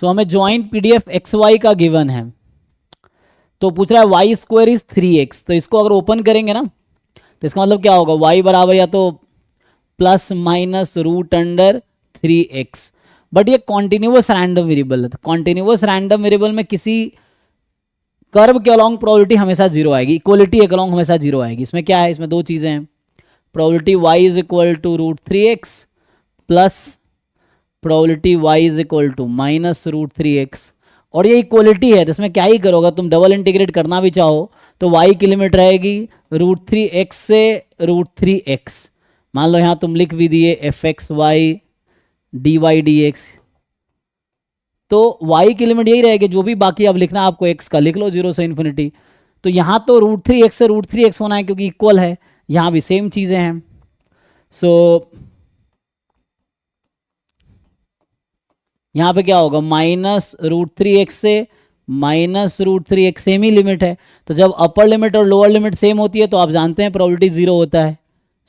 सो हमें joint PDF x Y का given है, तो पूछ रहा है वाई स्क्वायर इज 3x। तो इसको अगर ओपन करेंगे ना तो इसका मतलब क्या होगा, y बराबर या तो plus minus root under 3x। But ये कॉन्टिन्यूअस रैंडम वेरिएबल है, तो कॉन्टिन्यूअस रैंडम वेरिएबल में किसी कर्व के अलोंग प्रोबेबिलिटी हमेशा जीरो आएगी, इक्वलिटी के अलोंग हमेशा जीरो आएगी। इसमें क्या है, इसमें दो चीज़ें हैं, probability y is equal to root 3x plus probability y is equal to minus root 3x। और ये इक्वलिटी है तो इसमें क्या ही करोगे तुम, डबल इंटीग्रेट करना भी चाहो तो y की लिमिट रहेगी रूट 3x से रूट 3x। मान लो यहाँ तुम लिख भी दिए F X Y D Y D X, तो y की लिमिट यही रहेगी, जो भी बाकी अब लिखना आपको x का लिख लो 0 से इन्फिनिटी। तो यहाँ तो रूट 3x से रूट 3x होना है क्योंकि इक्वल है, यहाँ भी सेम चीज़ें हैं। सो यहाँ पे क्या होगा, माइनस रूट 3x से माइनस रूट 3x, सेम ही लिमिट है। तो जब अपर लिमिट और लोअर लिमिट सेम होती है तो आप जानते हैं प्रोबेबिलिटी जीरो होता है।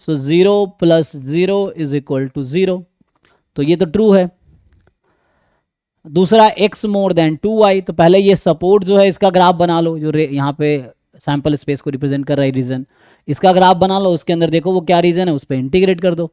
सो 0 प्लस 0 इज इक्वल टू 0, तो ये तो ट्रू है। दूसरा x मोर देन 2y, तो पहले ये सपोर्ट जो है इसका ग्राफ बना लो, जो यहाँ पे सैंपल स्पेस को रिप्रेजेंट कर रहा है रीजन, इसका ग्राफ बना लो, उसके अंदर देखो वो क्या रीजन है, उस पर इंटीग्रेट कर दो।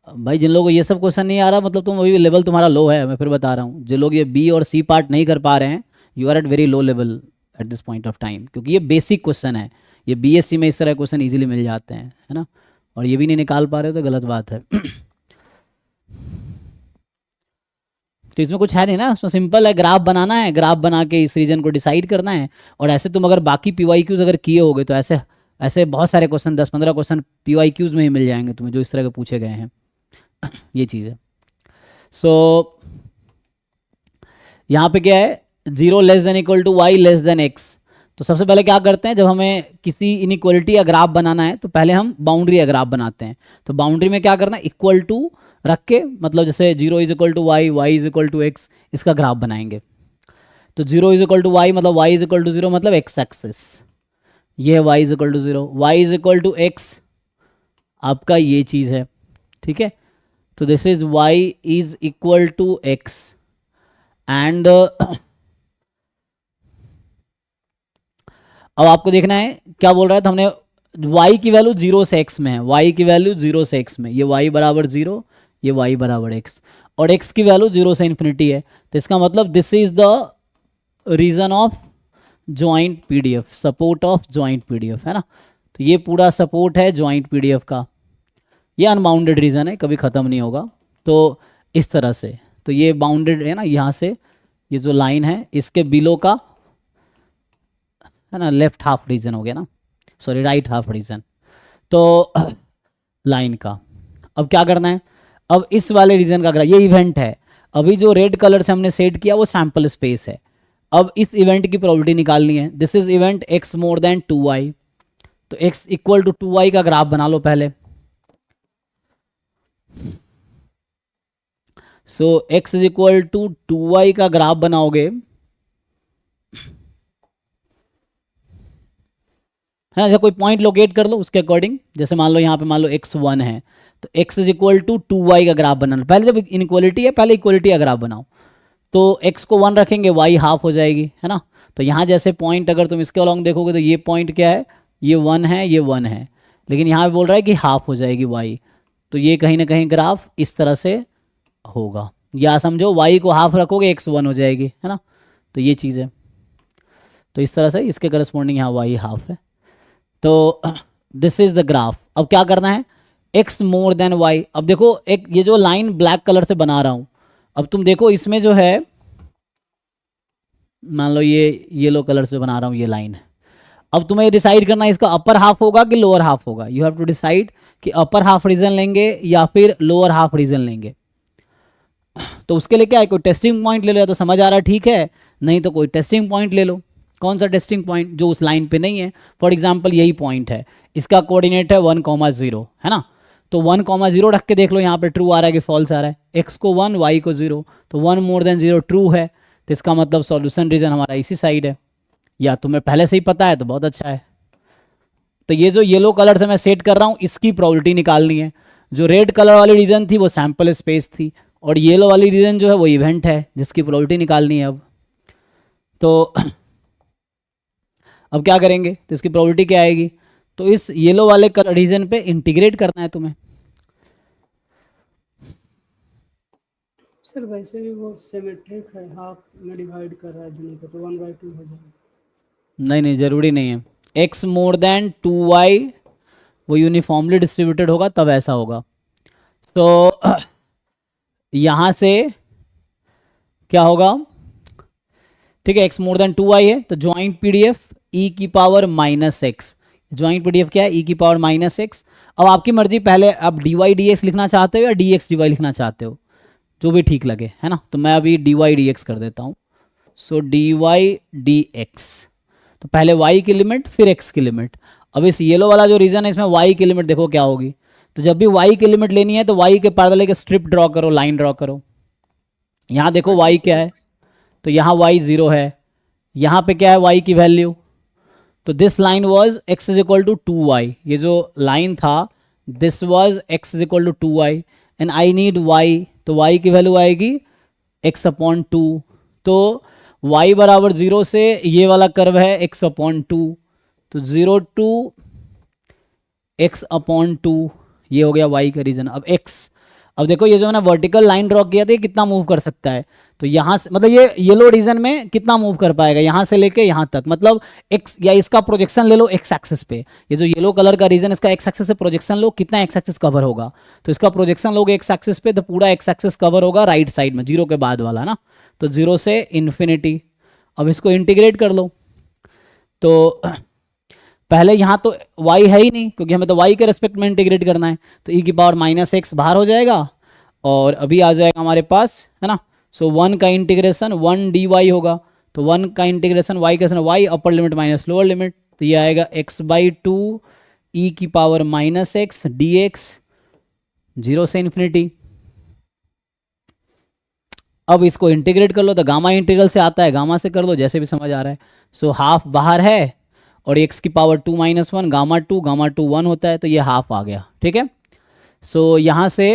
भाई जिन लोगों को ये सब क्वेश्चन नहीं आ रहा, मतलब तुम अभी लेवल तुम्हारा लो है, मैं फिर बता रहा हूँ। जो लोग ये बी और सी पार्ट नहीं कर पा रहे हैं, you are at very low level at this point of time, क्योंकि ये बेसिक क्वेश्चन है। ये बीएससी में इस तरह क्वेश्चन इजीली मिल जाते हैं, है ना, और ये भी नहीं निकाल पा रहे हो तो गलत बात है। तो इसमें कुछ है नहीं ना, उसमें सिंपल है, ग्राफ बनाना है, ग्राफ बना के इस रीजन को डिसाइड करना है। और ऐसे तुम अगर बाकी पीवाईक्यूज अगर किए होगे तो ऐसे ऐसे बहुत सारे क्वेश्चन 10-15 क्वेश्चन पीवाईक्यूज में ही मिल जाएंगे तुम्हें, जो इस तरह के पूछे गए हैं। ये चीज़ है। सो यहाँ पे क्या है, 0 less than equal to Y less than X. तो सबसे पहले क्या करते हैं, जब हमें किसी इनइक्वलिटी या ग्राफ बनाना है तो पहले हम बाउंड्री या ग्राफ बनाते हैं। तो बाउंड्री में क्या करना है, इक्वल टू रख के, मतलब जैसे 0 is equal to Y, Y is equal to X, इसका ग्राफ बनाएंगे। तो 0 इज इक्वल टू वाई मतलब वाई इज इक्वल टू 0 मतलब एक्स एक्सिस, ये है Y is equal to 0, Y is equal to X आपका ये चीज़ है, ठीक है। तो this is y is equal to x and अब आपको देखना है क्या बोल रहा है। तो हमने y की वैल्यू 0 से x में है, y की वैल्यू 0 से x में, ये y बराबर 0, ये y बराबर x, और x की वैल्यू 0 से इन्फिनिटी है। तो इसका मतलब this is the region of joint PDF, support of joint PDF, है ना। तो ये पूरा सपोर्ट है ज्वाइंट पीडीएफ का, ये अनबाउंडेड रीजन है, कभी ख़त्म नहीं होगा। तो इस तरह से, तो ये बाउंडेड है ना, यहाँ से ये जो लाइन है इसके बिलो का, है ना, लेफ्ट हाफ रीजन हो गया ना, सॉरी राइट हाफ रीजन, तो लाइन का। अब क्या करना है, अब इस वाले रीजन का ये इवेंट है, अभी जो रेड कलर से हमने सेट किया वो सैंपल स्पेस है। अब इस इवेंट की प्रोबेबिलिटी निकालनी है, this is event x more than 2y। तो x इक्वल टू 2y का ग्राफ बना लो पहले। So x is equal to 2y का ग्राफ बनाओगे, है ना, जैसे कोई पॉइंट लोकेट कर लो उसके अकॉर्डिंग। जैसे मान लो यहाँ पे मान लो x1 है, तो x is equal to 2y का ग्राफ बनाना। पहले जब इनइक्वलिटी है पहले इक्वलिटी का ग्राफ बनाओ। तो x को 1 रखेंगे, y हाफ हो जाएगी, है ना। तो यहाँ जैसे पॉइंट अगर तुम इसके अलॉन्ग देखोगे तो ये पॉइंट क्या है, ये 1 है, ये 1 है, लेकिन यहाँ पे बोल रहा है कि हाफ हो जाएगी y। तो ये कहीं ना कहीं ग्राफ इस तरह से होगा, या समझो y को हाफ रखोगे x 1 हो जाएगी, है ना। तो ये चीज़ है, तो इस तरह से इसके करस्पॉन्डिंग यहाँ y हाफ है। तो दिस इज द ग्राफ। अब क्या करना है, x मोर देन y। अब देखो एक ये जो लाइन ब्लैक कलर से बना रहा हूँ, अब तुम देखो इसमें जो है, मान लो ये येलो कलर से बना रहा हूँ ये लाइन। अब तुम्हें डिसाइड करना है इसका अपर हाफ होगा कि लोअर हाफ होगा। यू हैव टू डिसाइड कि अपर हाफ रीजन लेंगे या फिर लोअर हाफ रीजन लेंगे। तो उसके लिए क्या है, कोई टेस्टिंग पॉइंट ले लो, या तो समझ आ रहा है ठीक है, नहीं तो कोई टेस्टिंग पॉइंट ले लो। कौन सा टेस्टिंग पॉइंट, जो उस लाइन पे नहीं है। फॉर एग्जांपल यही पॉइंट है, इसका कोऑर्डिनेट है 1,0, है ना। तो 1,0 रख के देख लो, यहाँ पे ट्रू आ रहा है कि फॉल्स आ रहा है। एक्स को 1, वाई को 0, तो 1 मोर देन 0 ट्रू है। तो इसका मतलब सॉल्यूशन रीजन हमारा इसी साइड है, या तुम्हें पहले से ही पता है तो बहुत अच्छा है। तो ये जो येलो कलर से मैं सेट कर रहा हूँ इसकी प्रोबेबिलिटी निकालनी है। जो रेड कलर वाली रीजन थी वो सैंपल स्पेस थी, और येलो वाली रीजन जो है वो इवेंट है जिसकी प्रोबेबिलिटी निकालनी है अब। तो अब क्या करेंगे, तो इसकी प्रोबेबिलिटी क्या आएगी, तो इस येलो वाले रीजन पे इंटीग्रेट करना है तुम्हें। सर वैसे भी वो सिमेट्रिक है, हाफ में डिवाइड कर रहा है दोनों को, तो 1/2 हो जाएगा। नहीं नहीं ज़रूरी नहीं है, x मोर देन 2y वो यूनिफॉर्मली डिस्ट्रीब्यूटेड होगा तब ऐसा होगा। तो यहाँ से क्या होगा, ठीक है, x मोर देन 2y है तो ज्वाइंट PDF e की पावर -x, ज्वाइंट PDF क्या है, e की पावर -x। अब आपकी मर्जी, पहले आप dy dx लिखना चाहते हो या dx dy लिखना चाहते हो, जो भी ठीक लगे, है ना। तो मैं अभी dy dx कर देता हूँ। सो dy dx, तो पहले y की लिमिट फिर x की लिमिट। अब इस येलो वाला जो रीजन है इसमें y की लिमिट देखो क्या होगी, तो जब भी y की लिमिट लेनी है तो y के पैरेलल एक स्ट्रिप ड्रॉ करो, लाइन ड्रॉ करो। यहाँ देखो y क्या है, तो यहाँ y 0 है, यहाँ पे क्या है y की वैल्यू, तो this line was x is equal to 2y, ये जो लाइन था this was x is equal to 2y and I need y, तो y की वैल्यू आएगी x/2। तो y बराबर 0 से ये वाला कर्व है x/2, तो 0 to x/2 ये हो गया y का रीजन। अब x, अब देखो ये जो मैंने वर्टिकल लाइन ड्रॉ किया था ये कितना मूव कर सकता है, तो यहाँ से मतलब ये येलो रीजन में कितना मूव कर पाएगा, यहाँ से लेके यहाँ तक, मतलब x या इसका प्रोजेक्शन ले लो x एक्सिस पे, ये जो येलो कलर का रीजन इसका x एक्सिस से प्रोजेक्शन लो, कितना x एक्सिस कवर होगा, तो इसका प्रोजेक्शन लोगे x एक्सिस पे तो पूरा x एक्सिस कवर होगा राइट साइड में, 0 के बाद वाला ना, तो 0 से इन्फिनिटी। अब इसको इंटीग्रेट कर लो, तो पहले यहाँ तो y है ही नहीं क्योंकि हमें तो y के रेस्पेक्ट में इंटीग्रेट करना है, तो e की पावर -x बाहर हो जाएगा और अभी आ जाएगा हमारे पास, है ना। सो 1 का इंटीग्रेशन 1 dy होगा, तो 1 का इंटीग्रेशन y का y upper limit minus lower limit, तो ये आएगा x/2 e की पावर -x dx 0 से इन्फिनिटी। अब इसको इंटीग्रेट कर लो तो गामा इंटीग्रल से आता है, गामा से कर लो जैसे भी समझ आ रहा है। सो हाफ बाहर है और x की पावर 2 - 1 गामा 2 1 होता है, तो ये हाफ आ गया, ठीक है। सो यहाँ से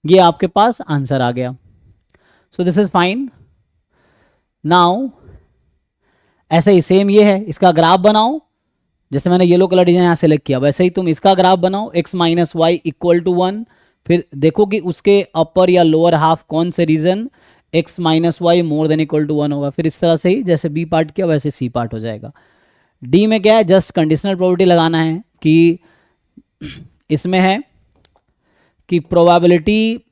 ये आपके पास आंसर आ गया। So this is fine. Now ऐसे ही सेम ये है, इसका ग्राफ बनाओ, जैसे मैंने येलो कलर डिजाइन यहाँ सेलेक्ट किया वैसे ही तुम इसका ग्राफ बनाओ, x - y = 1, फिर देखो कि उसके अपर या लोअर हाफ कौन से region x - y more than equal to 1 होगा, फिर इस तरह से ही जैसे b पार्ट किया वैसे c पार्ट हो जाएगा। डी में क्या है, जस्ट कंडीशनल प्रोबेबिलिटी लगाना है कि इसमें है कि प्रोबेबिलिटी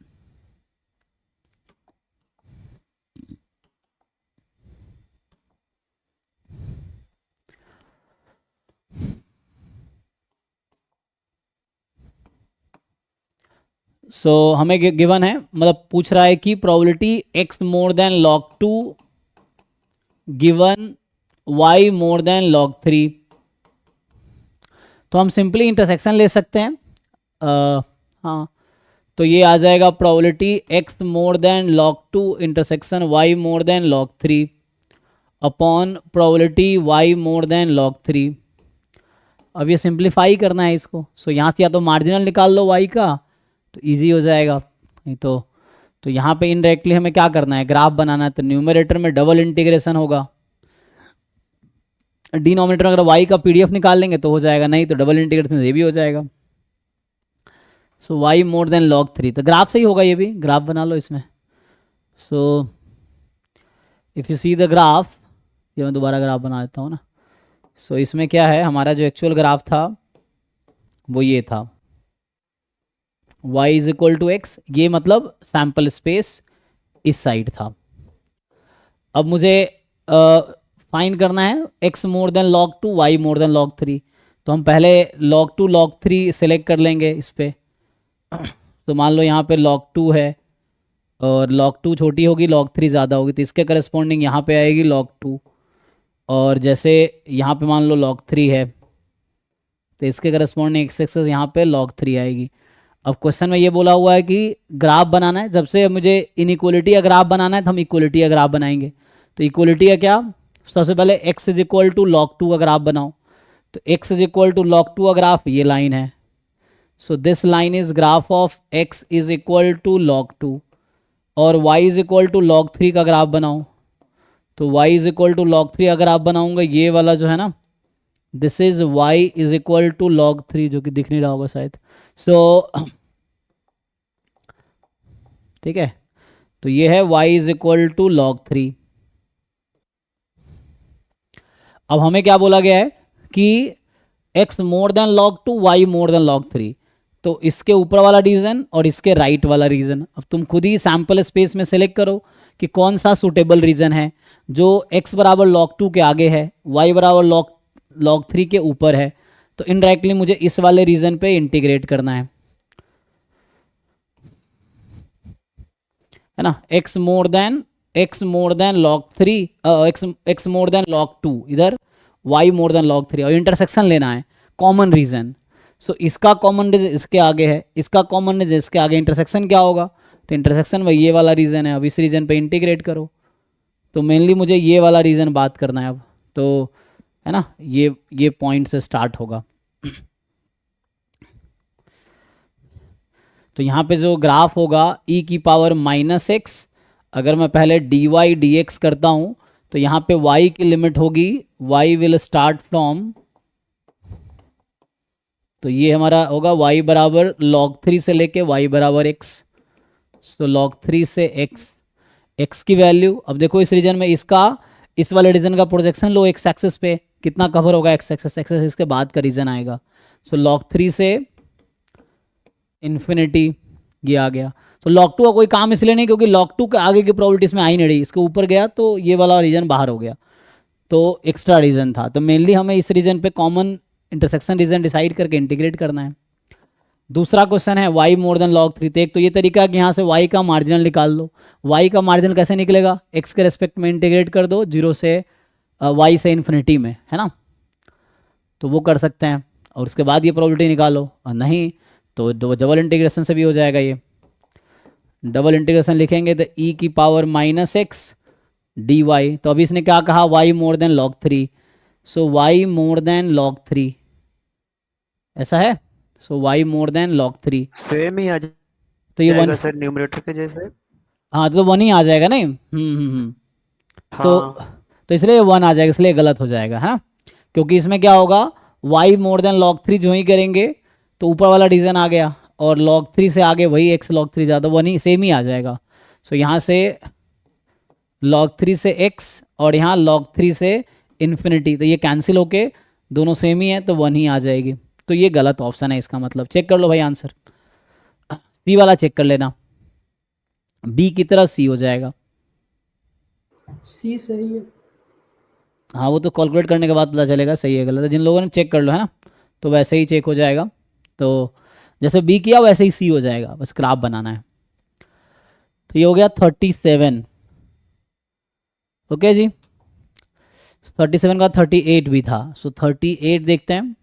हमें गिवन है, मतलब पूछ रहा है कि प्रोबेबिलिटी x मोर than log 2 given y more than log 3, तो हम सिंपली इंटरसेक्शन ले सकते हैं। हाँ, तो ये आ जाएगा प्रोबेबिलिटी x मोर than log 2 intersection y more than log 3 upon probability y more than log 3। अब ये सिंप्लीफाई करना है इसको, सो यहाँ से या तो मार्जिनल निकाल लो y का तो इजी हो जाएगा, नहीं तो यहाँ पे इनडायरेक्टली हमें क्या करना है, ग्राफ बनाना है, तो न्यूमरेटर में डबल इंटीग्रेशन होगा, डिनोमिनेटर अगर y का PDF निकाल लेंगे तो हो जाएगा, नहीं तो डबल इंटीग्रेशन ये भी हो जाएगा। सो y मोर देन log 3, तो ग्राफ से ही होगा, ये भी ग्राफ बना लो इसमें। So if you see the graph, ये मैं दोबारा ग्राफ बना देता हूँ ना। सो इसमें क्या है, हमारा जो एक्चुअल ग्राफ था वो ये था, y = x, ये मतलब सैम्पल स्पेस इस साइड था। अब मुझे फाइंड करना है x मोर than log 2 y more than log 3, तो हम पहले log 2 log 3 सेलेक्ट कर लेंगे इस पे। तो मान लो यहाँ पे log 2 है और log 2 छोटी होगी log 3 ज़्यादा होगी, तो इसके करस्पॉन्डिंग यहाँ पे आएगी log 2, और जैसे यहाँ पे मान लो log 3 है तो इसके करस्पॉन्डिंग x एक्सिस यहाँ पे log 3 आएगी। अब क्वेश्चन में ये बोला हुआ है कि ग्राफ बनाना है, जब से मुझे इनइक्वलिटी का ग्राफ बनाना है तो हम इक्वलिटी का ग्राफ बनाएंगे। तो इक्वलिटी का क्या, सबसे पहले x = log 2 का ग्राफ बनाओ, तो x = log 2 का ग्राफ ये लाइन है। So this line is graph of x is equal to log 2 और y is equal to log 3 का ग्राफ बनाओ। तो y is equal to log 3 अगर आप बनाऊंगा, ये वाला जो है ना, this is y is equal to log 3, जो कि दिख नहीं रहा होगा शायद। सो ठीक है, तो ये है y is equal to log 3। अब हमें क्या बोला गया है कि x मोर than log 2, y more than log 3। तो इसके ऊपर वाला रीजन और इसके राइट वाला रीजन, अब तुम खुद ही सैंपल स्पेस में सेलेक्ट करो कि कौन सा सुटेबल रीजन है जो x बराबर log 2 के आगे है, y बराबर log 3 के ऊपर है। तो इनडायरेक्टली मुझे इस वाले रीजन पे इंटीग्रेट करना है ना। x मोर देन log 3, x मोर देन log 2, इधर y मोर देन log 3, और इंटरसेक्शन लेना है, कॉमन रीजन। सो इसका कॉमन रीजन इसके आगे है, इसका कॉमन रीजन इसके आगे, इंटरसेक्शन क्या होगा? तो इंटरसेक्शन वही ये वाला रीजन है। अब इस रीजन पे इंटीग्रेट करो, तो मेनली मुझे ये वाला रीजन बात करना है अब, तो है ना, ये पॉइंट से स्टार्ट होगा। तो यहाँ पे जो ग्राफ होगा e की पावर -x, अगर मैं पहले dy dx करता हूँ तो यहाँ पे y की लिमिट होगी, y विल स्टार्ट फ्रॉम, तो ये हमारा होगा y बराबर log 3 से लेके y बराबर x। सो log 3 से x की वैल्यू, अब देखो इस रीजन में इसका, इस वाले रीजन का प्रोजेक्शन लो x एक्सिस पे, कितना कवर होगा x एक्सिस, इसके बाद का रीजन आएगा। सो log 3 से इन्फिनिटी, ये आ गया। तो log 2 का कोई काम इसलिए नहीं क्योंकि log 2 के आगे की प्रोबेबिलिटी इसमें आ ही नहीं रही, इसके ऊपर गया तो ये वाला रीजन बाहर हो गया, तो एक्स्ट्रा रीजन था। तो मेनली हमें इस रीजन पे कॉमन इंटरसेक्शन रीजन डिसाइड करके इंटीग्रेट करना है। दूसरा क्वेश्चन है y मोर देन log 3। तो एक तो ये तरीका है कि यहाँ से y का मार्जिनल निकाल लो। y का मार्जिनल कैसे निकलेगा? x के रेस्पेक्ट में इंटीग्रेट कर दो, 0 से y से इन्फिनिटी में, है ना, तो वो कर सकते हैं। और उसके बाद ये प्रोबेबिलिटी निकालो, और नहीं तो डबल इंटीग्रेशन से भी हो जाएगा। ये डबल इंटीग्रेशन लिखेंगे तो e की पावर -x dy। तो अभी इसने क्या कहा? y more than log 3। So y more than log 3, ऐसा है। So y more than log 3, same ही आ तो ये जाएगा 1, सर न्यूमरेटर के जैसे। हाँ तो 1 ही आ जाएगा नहीं। हाँ तो इसलिए 1 आ जाएगा, इसलिए गलत हो जाएगा, है ना, क्योंकि इसमें क्या होगा, y मोर देन log 3 जो ही करेंगे तो ऊपर वाला रीजन आ गया, और log 3 से आगे वही x log 3 ज़्यादा, 1 ही सेम ही आ जाएगा। सो यहाँ से log 3 से x और यहाँ log 3 से इन्फिनिटी, तो ये कैंसिल होके दोनों सेम ही है, तो 1 ही आ जाएगी। तो ये गलत ऑप्शन है इसका मतलब। चेक कर लो भाई आंसर, सी वाला चेक कर लेना, बी की तरह सी हो जाएगा। सी सही है। हाँ वो तो कैलकुलेट करने के बाद पता चलेगा सही है गलत है, जिन लोगों ने चेक कर लो, है ना, तो वैसे ही चेक हो जाएगा। तो जैसे बी किया वैसे ही सी हो जाएगा, बस ग्राफ बनाना है। तो ये हो गया 37। ओके जी, 37 का 38 भी था। सो 38 देखते हैं।